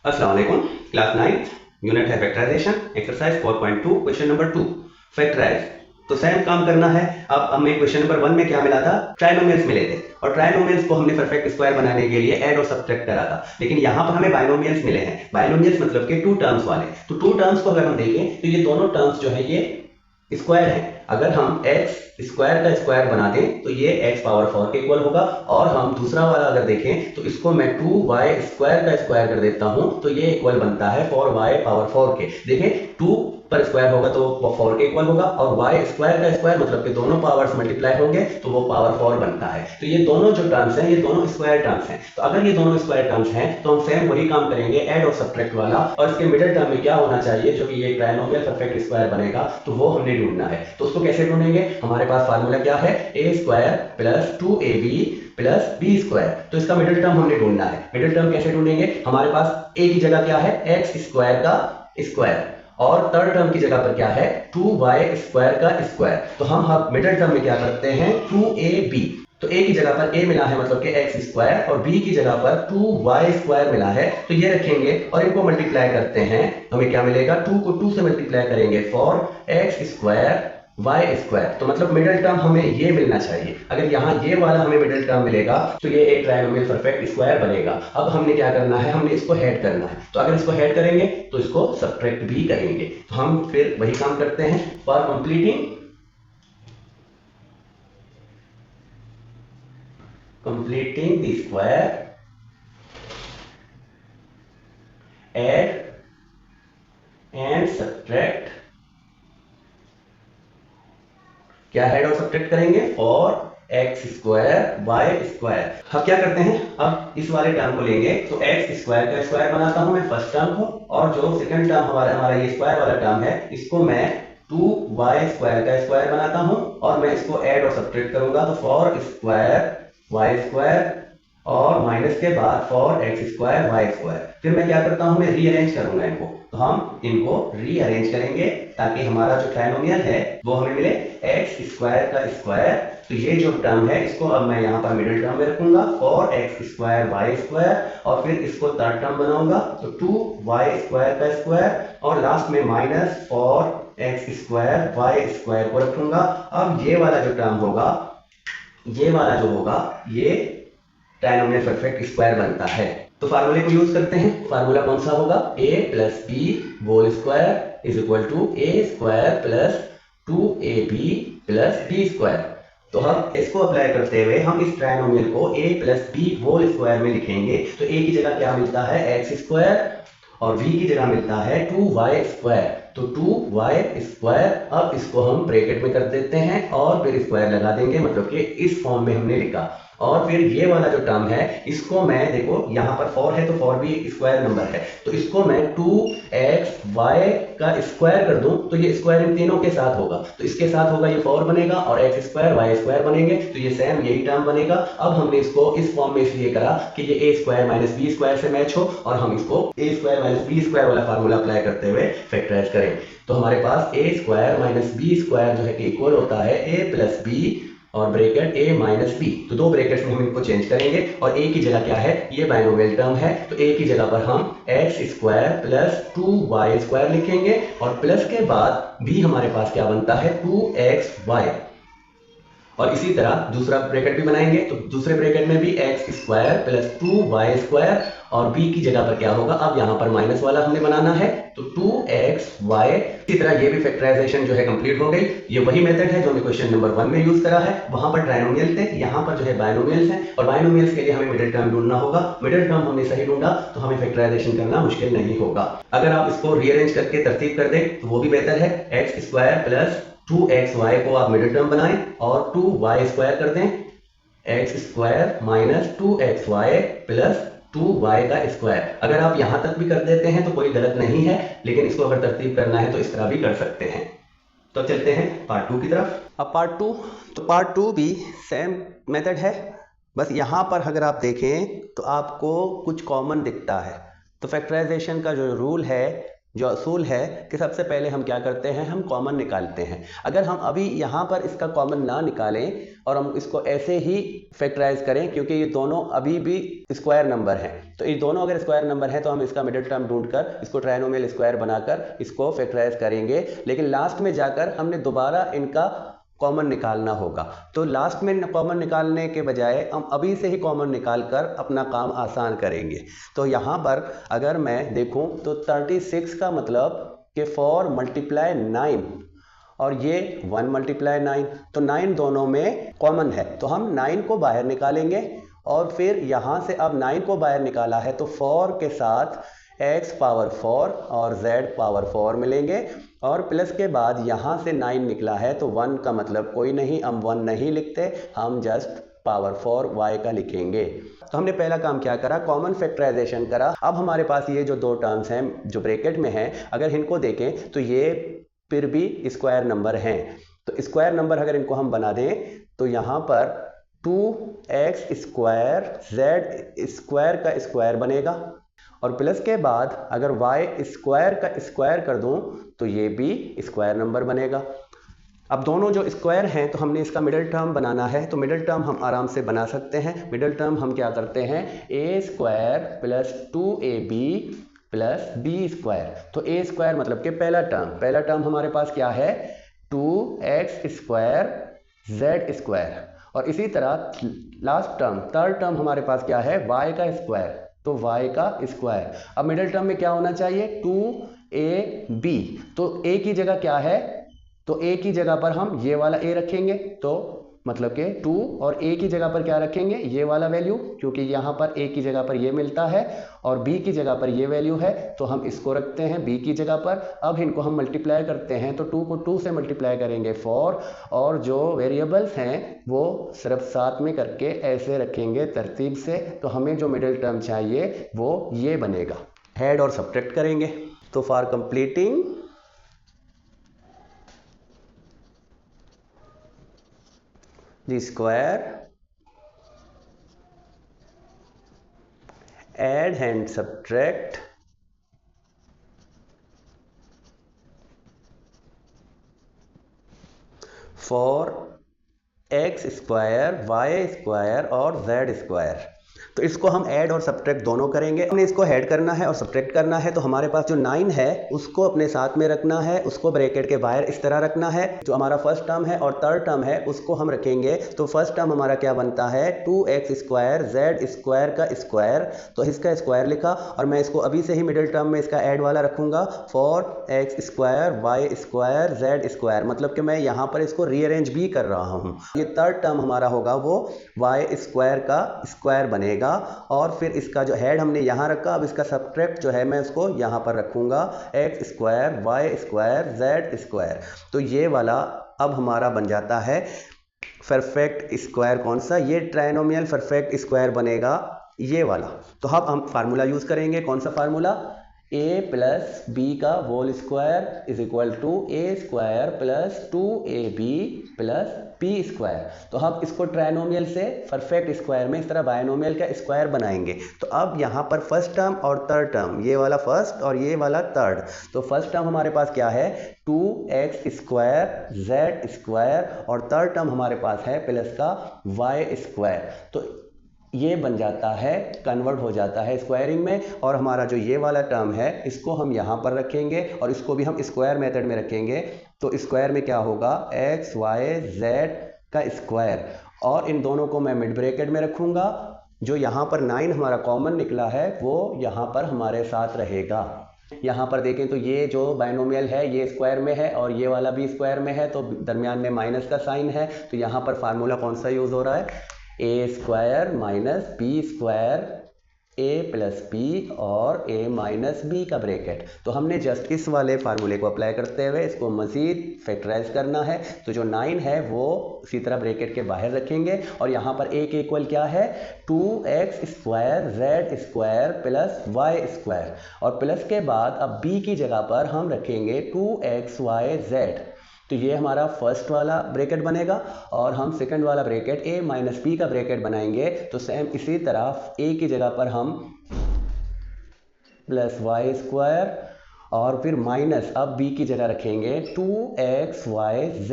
अस्सलाम वालेकुम। Class 9 unit है factorization, exercise 4.2 question number 2 factorize. तो सेम काम करना है। अब हमें क्वेश्चन नंबर 1 में क्या मिला था, ट्राइनोमियल्स मिले थे और ट्राइनोमियल्स को हमने परफेक्ट स्क्वायर बनाने के लिए ऐड और सब्ट्रैक्ट करा था। लेकिन यहाँ पर हमें बाइनोमियल्स मिले हैं। बाइनोमियल्स मतलब के टू टर्म्स वाले। तो टू टर्म्स को अगर हम देखें तो ये दोनों टर्म्स जो है ये स्क्वायर है। अगर हम x स्क्वायर का स्क्वायर बना दें तो ये x पावर 4 के इक्वल होगा। और हम दूसरा वाला अगर देखें तो इसको मैं 2y स्क्वायर का स्क्वायर कर देता हूं तो ये इक्वल बनता है 4y पावर 4 के। देखें 2 पर स्क्वायर होगा तो वो 4 के इक्वल होगा और y स्क्वायर का स्क्वायर मतलब कि दोनों पावर्स मल्टीप्लाई होंगे तो वो पावर 4 बनता है। तो ये दोनों जो टर्म्स हैं ये दोनों स्क्वायर टर्म्स हैं। तो अगर ये दोनों स्क्वायर टर्म्स हैं तो हम सेम वही काम करेंगे, ऐड और सब्ट्रैक्ट वाला। और इसके मिडिल टर्म में क्या होना चाहिए जो कि ये ट्राइनोमियल परफेक्ट स्क्वायर बनेगा, तो वो हमने ढूंढना है। तो उसको कैसे ढूंढेंगे, हमारे पास फार्मूला क्या है, a square plus 2ab plus B square. तो इसका मिडिल टर्म हमने ढूंढना है। मिडिल टर्म कैसे ढूंढेंगे, हमारे पास ए की जगह क्या है, एक्स स्क्वायर का स्क्वायर और थर्ड टर्म की जगह पर क्या है 2y स्क्वायर का स्क्वायर। तो हम मिडिल टर्म में क्या करते हैं 2ab। तो a की जगह पर a मिला है मतलब कि एक्स स्क्वायर और b की जगह पर 2y स्क्वायर मिला है। तो ये रखेंगे और इनको मल्टीप्लाई करते हैं, हमें क्या मिलेगा, 2 को 2 से मल्टीप्लाई करेंगे four x square y square. तो मतलब मिडिल टर्म हमें ये मिलना चाहिए। अगर यहाँ ये वाला हमें मिडिल टर्म मिलेगा तो ये एक ट्रायंगल परफेक्ट स्क्वायर बनेगा। अब हमने क्या करना है, हमने इसको हेड करना है। तो अगर इसको हेड करेंगे तो इसको सब्ट्रैक्ट भी करेंगे। तो हम फिर वही काम करते हैं। For completing the square add and subtract, क्या हेड और सब्ट्रैक्ट करेंगे four x square y square. हम क्या करते हैं, अब इस वाले टर्म को लेंगे तो एक्स स्क्वायर का स्क्वायर बनाता हूं मैं फर्स्ट टर्म को, और जो सेकंड टर्म हमारा ये स्क्वायर वाला टर्म है इसको मैं 2y स्क्वायर का स्क्वायर बनाता हूं और मैं इसको ऐड और सब्ट्रैक्ट करूंगा। तो फॉर स्क्वायर वाई स्क्वायर और माइनस के बाद four x square y square. फिर मैं क्या करता हूं, मैं रीअरेंज करूंगा इनको। तो हम इनको रीअरेंज करेंगे ताकि हमारा जो ट्राइनोमियल है वो हमें मिले एक्स स्क्वायर का स्क्वायर। तो ये जो टर्म है इसको अब मैं यहाँ पर मिडिल टर्म में रखूंगा four x square y square और फिर इसको थर्ड टर्म बनाऊंगा तो 2y स्क्वायर का स्क्वायर और लास्ट में minus four x square y square को रखूंगा। अब ये वाला जो टर्म होगा, ये वाला जो होगा ये ट्राइनोमियल परफेक्ट स्क्वायर बनता है। तो फार्मूले को यूज करते हैं। फार्मूला कौन सा होगा, a plus B whole square is equal to a square plus 2ab plus B square. तो हम इसको अप्लाई करते हुए हम इस ट्राइनोमियल को a plus B whole square में लिखेंगे। तो a की जगह क्या मिलता है एक्स स्क्वायर और v की जगह मिलता है 2y स्क्वायर। तो 2y स्क्वायर, अब इसको हम ब्रैकेट में कर देते हैं और फिर स्क्वायर लगा देंगे, मतलब कि इस फॉर्म में हमने लिखा। और फिर ये वाला जो टर्म है इसको मैं, देखो यहाँ पर 4 है तो 4 भी स्क्वायर नंबर है, तो इसको मैं 2xy का स्क्वायर कर दूं तो ये स्क्वायर इन तीनों के साथ होगा। तो इसके साथ होगा ये 4 बनेगा और एक्स स्क्वायर वाई स्क्वायर बनेंगे, तो ये सेम यही टर्म बनेगा। अब हमने इसको इस फॉर्म में इसलिए करा कि ये ए स्क्वायर माइनस बी स्क्वायर से मैच हो और हम इसको ए स्क्वायर माइनस बी स्क्वायर वाला फार्मूला अप्लाई करते हुए फैक्टराइज करें। तो हमारे पास ए स्क्वायर माइनस बी स्क्वायर जो है कि इक्वल होता है ए प्लस बी और ब्रैकेट a माइनस बी। तो दो ब्रैकेट्स में हम इनको चेंज करेंगे और a की जगह क्या है, ये बाइनोमियल टर्म है तो a की जगह पर हम x square plus 2y square लिखेंगे और प्लस के बाद भी हमारे पास क्या बनता है 2xy। और इसी तरह दूसरा ब्रैकेट भी बनाएंगे तो दूसरे ब्रैकेट में भी x square plus 2y square और b की जगह पर क्या होगा, अब यहाँ पर माइनस वाला हमने बनाना है तो 2xy। इसी तरह ये भी फैक्टराइजेशन जो है कंप्लीट हो गई। ये वही मेथड है जो हमने क्वेश्चन नंबर 1 में यूज करा है। वहां पर ट्राइनोमियल थे, यहाँ पर जो है बाइनोमियल्स हैं और बाइनोमियल्स के लिए हमें मिडिल टर्म ढूंढना होगा। मिडिल टर्म हमने सही ढूंढा तो हमें फैक्टराइजेशन करना मुश्किल नहीं होगा। अगर आप इसको रीअरेंज करके तरतीब कर दें तो वो भी बेहतर है। एक्स स्क्वायर प्लस 2xy को आप मिडिल टर्म बनाएं और 2y स्क्वायर कर दें, x square minus 2xy plus 2y का स्क्वायर। अगर आप यहां तक भी कर देते हैं तो कोई गलत नहीं है, लेकिन इसको अगर तरतीब करना है तो इस तरह भी कर सकते हैं। तो चलते हैं पार्ट 2 की तरफ। अब पार्ट टू भी सेम मेथड है, बस यहाँ पर अगर आप देखें तो आपको कुछ कॉमन दिखता है। तो फैक्टराइजेशन का जो रूल है जो असूल है कि सबसे पहले हम क्या करते हैं, हम कॉमन निकालते हैं। अगर हम अभी यहाँ पर इसका कॉमन ना निकालें और हम इसको ऐसे ही फैक्टराइज करें, क्योंकि ये दोनों अभी भी स्क्वायर नंबर हैं, तो ये दोनों अगर स्क्वायर नंबर हैं तो हम इसका मिडिल टर्म ढूंढकर इसको ट्रायनोमियल स्क्वायर बनाकर इसको फैक्टराइज करेंगे। लेकिन लास्ट में जाकर हमने दोबारा इनका कॉमन निकालना होगा। तो लास्ट में कॉमन निकालने के बजाय हम अभी से ही कॉमन निकालकर अपना काम आसान करेंगे। तो यहाँ पर अगर मैं देखूँ तो 36 का मतलब कि 4 मल्टीप्लाई 9 और ये 1 मल्टीप्लाई 9, तो 9 दोनों में कॉमन है, तो हम 9 को बाहर निकालेंगे और फिर यहाँ से अब 9 को बाहर निकाला है तो 4 के साथ x पावर 4 और z पावर 4 मिलेंगे और प्लस के बाद यहाँ से 9 निकला है तो 1 का मतलब कोई नहीं, हम 1 नहीं लिखते, हम जस्ट पावर 4 y का लिखेंगे। तो हमने पहला काम क्या करा, कॉमन फैक्टराइजेशन करा। अब हमारे पास ये जो दो टर्म्स हैं जो ब्रैकेट में हैं, अगर इनको देखें तो ये फिर भी स्क्वायर नंबर हैं। तो स्क्वायर नंबर अगर इनको हम बना दें तो यहाँ पर 2x स्क्वायर z स्क्वायर का स्क्वायर बनेगा और प्लस के बाद अगर y स्क्वायर का स्क्वायर कर दूं तो ये भी स्क्वायर नंबर बनेगा। अब दोनों जो स्क्वायर हैं तो हमने इसका मिडिल टर्म बनाना है, तो मिडिल टर्म हम आराम से बना सकते हैं। मिडिल टर्म हम क्या करते हैं, a square plus 2ab plus b square. तो a स्क्वायर मतलब कि पहला टर्म हमारे पास क्या है, 2x स्क्वायर z स्क्वायर, और इसी तरह लास्ट टर्म थर्ड टर्म हमारे पास क्या है, y का स्क्वायर, तो y का स्क्वायर। अब मिडिल टर्म में क्या होना चाहिए, 2ab, तो a की जगह क्या है, तो a की जगह पर हम ये वाला a रखेंगे, तो मतलब कि 2 और a की जगह पर क्या रखेंगे, ये वाला वैल्यू, क्योंकि यहाँ पर a की जगह पर ये मिलता है और b की जगह पर ये वैल्यू है, तो हम इसको रखते हैं b की जगह पर। अब इनको हम मल्टीप्लाई करते हैं तो 2 को 2 से मल्टीप्लाई करेंगे 4, और जो वेरिएबल्स हैं वो सिर्फ साथ में करके ऐसे रखेंगे तरतीब से, तो हमें जो मिडिल टर्म चाहिए वो ये बनेगा। ऐड और सब्ट्रैक्ट करेंगे, तो for completing the square, add and subtract for x square, y square और z स्क्वायर। तो इसको हम ऐड और सब्ट्रैक्ट दोनों करेंगे। हमने इसको ऐड करना है और सब्ट्रैक्ट करना है, तो हमारे पास जो 9 है उसको अपने साथ में रखना है, उसको ब्रैकेट के बाहर इस तरह रखना है। जो हमारा फर्स्ट टर्म है और थर्ड टर्म है उसको हम रखेंगे, तो फर्स्ट टर्म हमारा क्या बनता है, 2x स्क्वायर z स्क्वायर का स्क्वायर, तो इसका स्क्वायर लिखा, और मैं इसको अभी से ही मिडिल टर्म में इसका ऐड वाला रखूंगा, 4x square y square z square, मतलब कि मैं यहाँ पर इसको रीअरेंज भी कर रहा हूँ। ये थर्ड टर्म हमारा होगा वो y स्क्वायर का स्क्वायर बनेगा, और फिर इसका जो हेड हमने यहाँ रखा, अब इसका सब्ट्रैक्ट जो है मैं उसको यहाँ पर रखूंगा, x square y square z square. तो ये वाला अब हमारा बन जाता है परफेक्ट स्क्वायर। कौन सा, ये ट्रायनोमियल परफेक्ट स्क्वायर बनेगा, ये वाला। तो अब हम फार्मूला यूज करेंगे, कौन सा फार्मूला, a प्लस b का whole square is equal to a square plus 2ab plus b square. तो हम इसको ट्रायनोमियल से परफेक्ट स्क्वायर में इस तरह बायनोमियल का स्क्वायर बनाएंगे। तो अब यहाँ पर फर्स्ट टर्म और थर्ड टर्म, ये वाला फर्स्ट और ये वाला थर्ड, तो फर्स्ट टर्म हमारे पास क्या है, 2x स्क्वायर z स्क्वायर, और थर्ड टर्म हमारे पास है प्लस का y स्क्वायर। तो ये बन जाता है, कन्वर्ट हो जाता है स्क्वायरिंग में, और हमारा जो ये वाला टर्म है इसको हम यहाँ पर रखेंगे और इसको भी हम स्क्वायर मेथड में रखेंगे। तो स्क्वायर में क्या होगा, x y z का स्क्वायर, और इन दोनों को मैं मिड ब्रैकेट में रखूँगा। जो यहाँ पर 9 हमारा कॉमन निकला है वो यहाँ पर हमारे साथ रहेगा। यहाँ पर देखें तो ये जो बाइनोमियल है ये स्क्वायर में है और ये वाला भी स्क्वायर में है, तो दरमियान में माइनस का साइन है। तो यहाँ पर फार्मूला कौन सा यूज़ हो रहा है, a square minus B square, A plus B और ए माइनस बी का ब्रैकेट। तो हमने जस्ट इस वाले फार्मूले को अप्लाई करते हुए इसको मज़ीद फैक्टराइज करना है। तो जो 9 है वो इसी तरह ब्रैकेट के बाहर रखेंगे, और यहाँ पर ए के इक्वल क्या है, 2x square z square plus y square, और प्लस के बाद अब b की जगह पर हम रखेंगे 2xyz। तो ये हमारा फर्स्ट वाला ब्रैकेट बनेगा, और हम सेकंड वाला ब्रैकेट a माइनस बी का ब्रैकेट बनाएंगे। तो सेम इसी तरह a की जगह पर हम प्लस y स्क्वायर और फिर माइनस, अब b की जगह रखेंगे 2xyz।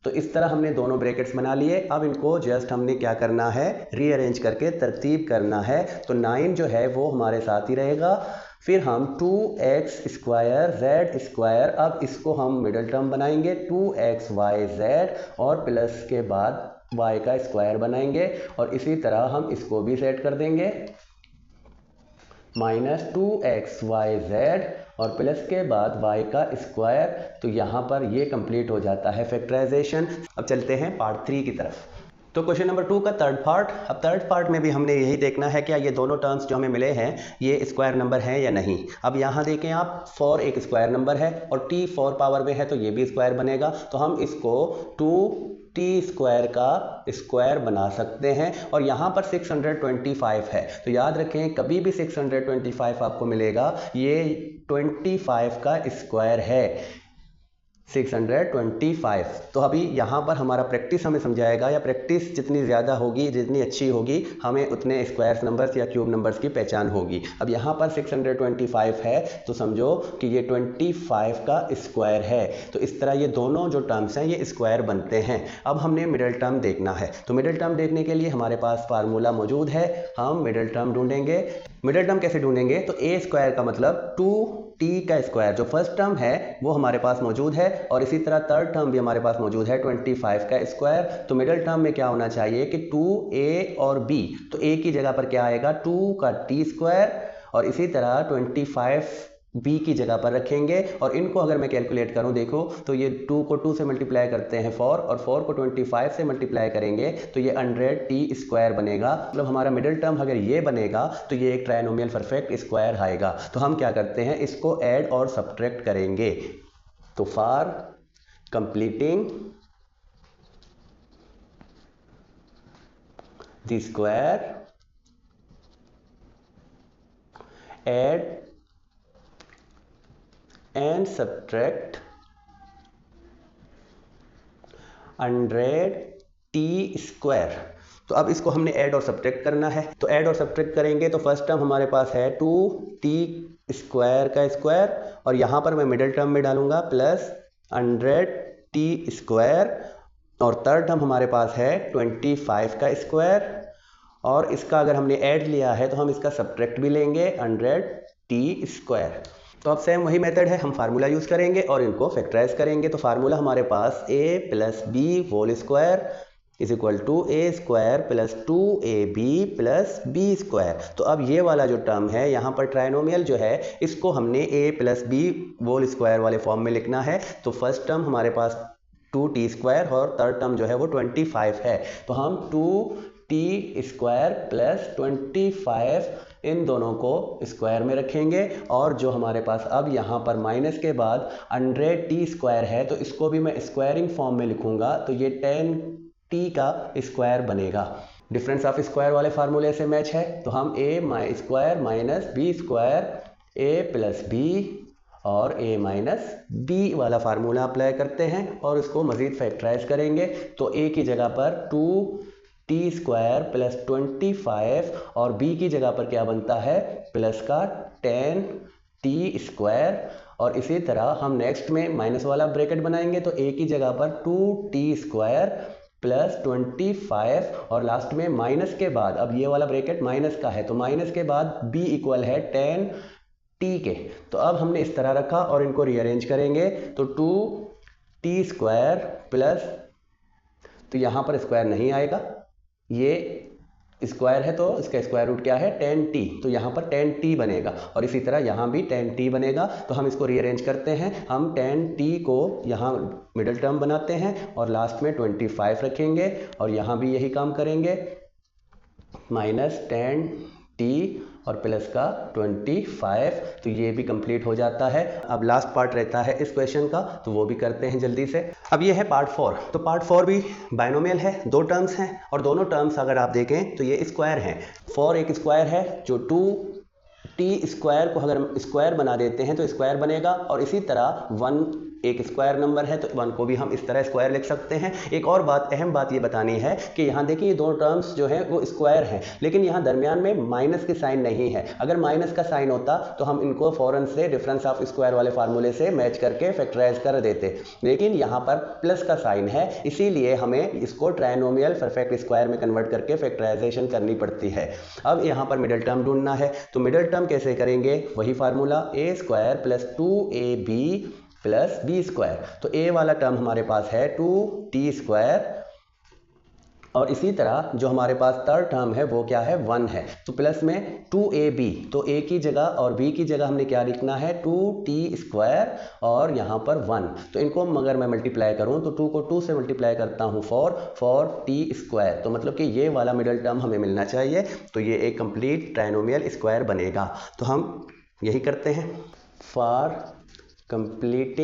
तो इस तरह हमने दोनों ब्रैकेट्स बना लिए। अब इनको जस्ट हमने क्या करना है, रीअरेंज करके तरतीब करना है। तो 9 जो है वो हमारे साथ ही रहेगा। फिर हम 2x² z², अब इसको हम मिडिल टर्म बनाएंगे 2xyz और प्लस के बाद y का स्क्वायर बनाएंगे और इसी तरह हम इसको भी सेट कर देंगे -2xyz और प्लस के बाद y का स्क्वायर। तो यहाँ पर ये कंप्लीट हो जाता है फैक्टराइजेशन। अब चलते हैं पार्ट 3 की तरफ। तो क्वेश्चन नंबर 2 का थर्ड पार्ट। अब थर्ड पार्ट में भी हमने यही देखना है क्या ये दोनों टर्म्स जो हमें मिले हैं ये स्क्वायर नंबर हैं या नहीं। अब यहाँ देखें आप, 4 एक स्क्वायर नंबर है और t 4 पावर में है तो ये भी स्क्वायर बनेगा। तो हम इसको 2t² का स्क्वायर बना सकते हैं और यहाँ पर 625 है। तो याद रखें कभी भी 625 आपको मिलेगा ये 25 का स्क्वायर है, 625। तो अभी यहाँ पर हमारा प्रैक्टिस हमें समझाएगा, या प्रैक्टिस जितनी ज़्यादा होगी, जितनी अच्छी होगी, हमें उतने स्क्वायर नंबर्स या क्यूब नंबर्स की पहचान होगी। अब यहाँ पर 625 है तो समझो कि ये 25 का स्क्वायर है। तो इस तरह ये दोनों जो टर्म्स हैं ये स्क्वायर बनते हैं। अब हमने मिडिल टर्म देखना है। तो मिडिल टर्म देखने के लिए हमारे पास फार्मूला मौजूद है, हम मिडिल टर्म ढूंढेंगे। मिडिल टर्म कैसे ढूंढेंगे, तो a² का मतलब 2t का स्क्वायर, जो फर्स्ट टर्म है वो हमारे पास मौजूद है और इसी तरह थर्ड टर्म भी हमारे पास मौजूद है 25 का स्क्वायर। तो मिडिल टर्म में क्या होना चाहिए कि 2a और b, तो a की जगह पर क्या आएगा 2 का t² और इसी तरह 25 b की जगह पर रखेंगे। और इनको अगर मैं कैलकुलेट करूं, देखो तो ये 2 को 2 से मल्टीप्लाई करते हैं 4 और 4 को 25 से मल्टीप्लाई करेंगे तो ये 100t² बनेगा। मतलब हमारा मिडिल टर्म अगर ये बनेगा तो ये एक ट्राइनोमियल परफेक्ट स्क्वायर आएगा। तो हम क्या करते हैं, इसको ऐड और सब्ट्रैक्ट करेंगे। तो for completing the square add and subtract 100t²। तो अब इसको हमने ऐड और सब्ट्रैक्ट करना है। तो ऐड और सब्ट्रैक्ट करेंगे तो फर्स्ट टर्म हमारे पास है 2t² का स्क्वायर और यहाँ पर मैं मिडिल टर्म में डालूंगा प्लस 100t² और थर्ड टर्म हमारे पास है 25 का स्क्वायर और इसका अगर हमने ऐड लिया है तो हम इसका सब्ट्रैक्ट भी लेंगे 100t²। तो अब सेम वही मेथड है, हम फार्मूला यूज़ करेंगे और इनको फैक्टराइज करेंगे। तो फार्मूला हमारे पास a + b whole is equal to a² + 2ab + b²। तो अब ये वाला जो टर्म है यहाँ पर ट्राइनोमियल जो है इसको हमने a + b होल² वाले फॉर्म में लिखना है। तो फर्स्ट टर्म हमारे पास 2t² और थर्ड टर्म जो है वो 25 है। तो हम 2t² + 25 इन दोनों को स्क्वायर में रखेंगे और जो हमारे पास अब यहाँ पर माइनस के बाद 100t² है तो इसको भी मैं स्क्वायरिंग फॉर्म में लिखूंगा। तो ये 10t का स्क्वायर बनेगा। डिफरेंस ऑफ स्क्वायर वाले फार्मूले से मैच है। तो हम a² - b² a + b और a - b वाला फार्मूला अप्लाई करते हैं और इसको मज़ीद फैक्टराइज करेंगे। तो a की जगह पर 2t² + 25 और b की जगह पर क्या बनता है प्लस का 10t² और इसी तरह हम नेक्स्ट में माइनस वाला ब्रैकेट बनाएंगे। तो a की जगह पर 2t² + 25 और लास्ट में माइनस के बाद, अब ये वाला ब्रैकेट माइनस का है तो माइनस के बाद b इक्वल है 10t के। तो अब हमने इस तरह रखा और इनको रीअरेंज करेंगे तो 2t² प्लस, तो यहाँ पर स्क्वायर नहीं आएगा, ये स्क्वायर है तो इसका स्क्वायर रूट क्या है 10t, तो यहाँ पर 10t बनेगा और इसी तरह यहाँ भी 10t बनेगा। तो हम इसको रीअरेंज करते हैं, हम 10t को यहाँ मिडिल टर्म बनाते हैं और लास्ट में 25 रखेंगे और यहाँ भी यही काम करेंगे -10t और प्लस का 25। तो ये भी कंप्लीट हो जाता है। अब लास्ट पार्ट रहता है इस क्वेश्चन का, तो वो भी करते हैं जल्दी से। अब ये है पार्ट 4। तो पार्ट 4 भी बाइनोमियल है, दो टर्म्स हैं और दोनों टर्म्स अगर आप देखें तो ये स्क्वायर हैं। 4 एक स्क्वायर है जो 2t² को अगर हम स्क्वायर बना देते हैं तो स्क्वायर बनेगा और इसी तरह 1 एक स्क्वायर नंबर है तो 1 को भी हम इस तरह स्क्वायर लिख सकते हैं। एक और बात, अहम बात ये बतानी है कि यहाँ देखिए ये दो टर्म्स जो है वो स्क्वायर हैं, लेकिन यहाँ दरमियान में माइनस की साइन नहीं है। अगर माइनस का साइन होता तो हम इनको फौरन से डिफरेंस ऑफ स्क्वायर वाले फार्मूले से मैच करके फैक्टराइज कर देते, लेकिन यहाँ पर प्लस का साइन है, इसीलिए हमें इसको ट्राइनोमियल परफेक्ट स्क्वायर में कन्वर्ट करके फैक्टराइजेशन करनी पड़ती है। अब यहाँ पर मिडिल टर्म ढूंढना है, तो मिडिल टर्म कैसे करेंगे, वही formula a square plus 2ab plus B square. तो a वाला टर्म हमारे पास है 2t स्क्वायर, और इसी तरह जो हमारे पास थर्ड टर्म है वो क्या है, 1 है। तो प्लस में 2ab, तो a की जगह और b की जगह हमने क्या लिखना है, 2t स्क्वायर और यहाँ पर 1। तो इनको अगर मैं मल्टीप्लाई करूँ तो 2 को 2 से मल्टीप्लाई करता हूँ 4 t स्क्वायर, तो मतलब कि ये वाला मिडिल टर्म हमें मिलना चाहिए। तो ये एक कंप्लीट ट्राइनोमियल स्क्वायर बनेगा। तो हम यही करते हैं, for complete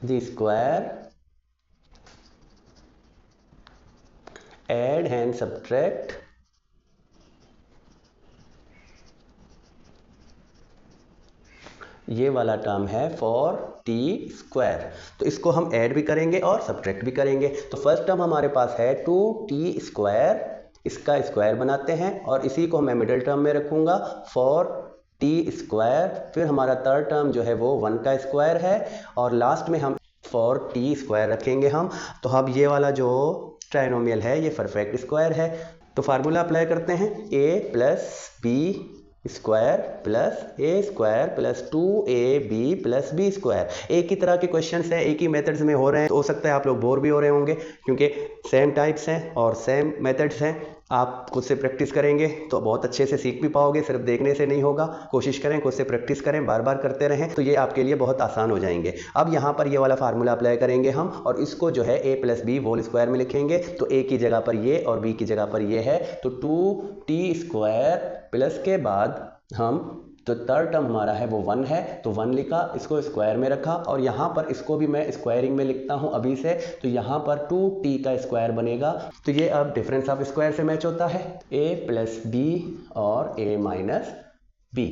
the square add and subtract ये वाला टर्म है फॉर टी स्क्वायर। तो इसको हम ऐड भी करेंगे और सब्ट्रैक्ट भी करेंगे। तो फर्स्ट टर्म हमारे पास है 2t स्क्वायर, इसका स्क्वायर बनाते हैं और इसी को मैं मिडिल टर्म में रखूंगा फॉर टी स्क्वायर। फिर हमारा थर्ड टर्म जो है वो 1 का स्क्वायर है और लास्ट में हम फॉर टी स्क्वायर रखेंगे हम। तो अब ये वाला जो ट्राइनोमियल है ये परफेक्ट स्क्वायर है। तो फार्मूला अप्लाई करते हैं, a plus B square plus A square plus 2ab plus B square. एक ही तरह के क्वेश्चंस हैं, एक ही मेथड्स में हो रहे हैं, तो हो सकता है आप लोग बोर भी हो रहे होंगे क्योंकि सेम टाइप्स हैं और सेम मेथड्स हैं। आप खुद से प्रैक्टिस करेंगे तो बहुत अच्छे से सीख भी पाओगे, सिर्फ देखने से नहीं होगा। कोशिश करें, खुद से प्रैक्टिस करें, बार बार करते रहें, तो ये आपके लिए बहुत आसान हो जाएंगे। अब यहाँ पर ये वाला फार्मूला अप्लाई करेंगे हम और इसको जो है a plus B whole square में लिखेंगे। तो a की जगह पर ये और b की जगह पर ये है, तो 2t स्क्वायर प्लस के बाद हम तो थर्ड टर्म हमारा है वो 1 है, तो 1 लिखा, इसको स्क्वायर में रखा और यहाँ पर इसको भी मैं स्क्वायरिंग में लिखता हूँ अभी से। तो यहाँ पर 2t का स्क्वायर बनेगा। तो ये अब डिफरेंस ऑफ स्क्वायर से मैच होता है, a प्लस बी और a माइनस बी।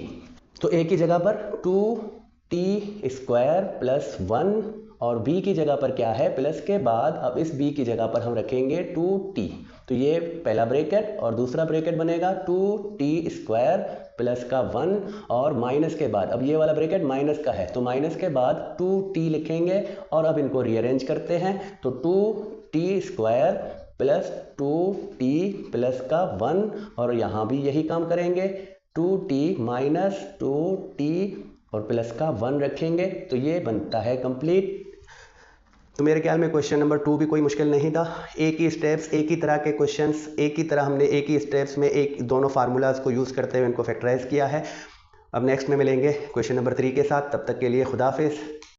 तो a की जगह पर 2t स्क्वायर प्लस 1 और b की जगह पर क्या है, प्लस के बाद अब इस b की जगह पर हम रखेंगे 2t। तो ये पहला ब्रैकेट और दूसरा ब्रैकेट बनेगा 2t स्क्वायर प्लस का 1 और माइनस के बाद अब ये वाला ब्रैकेट माइनस का है, तो माइनस के बाद 2t लिखेंगे और अब इनको रीअरेंज करते हैं। तो 2t square plus 2t plus का 1 और यहाँ भी यही काम करेंगे, 2t माइनस 2t और प्लस का 1 रखेंगे। तो ये बनता है कंप्लीट। तो मेरे ख्याल में क्वेश्चन नंबर 2 भी कोई मुश्किल नहीं था। एक ही स्टेप्स, एक ही तरह के क्वेश्चंस, एक ही तरह हमने एक ही स्टेप्स में एक दोनों फार्मूलाज को यूज़ करते हुए इनको फैक्टराइज किया है। अब नेक्स्ट में मिलेंगे क्वेश्चन नंबर 3 के साथ। तब तक के लिए खुदा हाफिज़।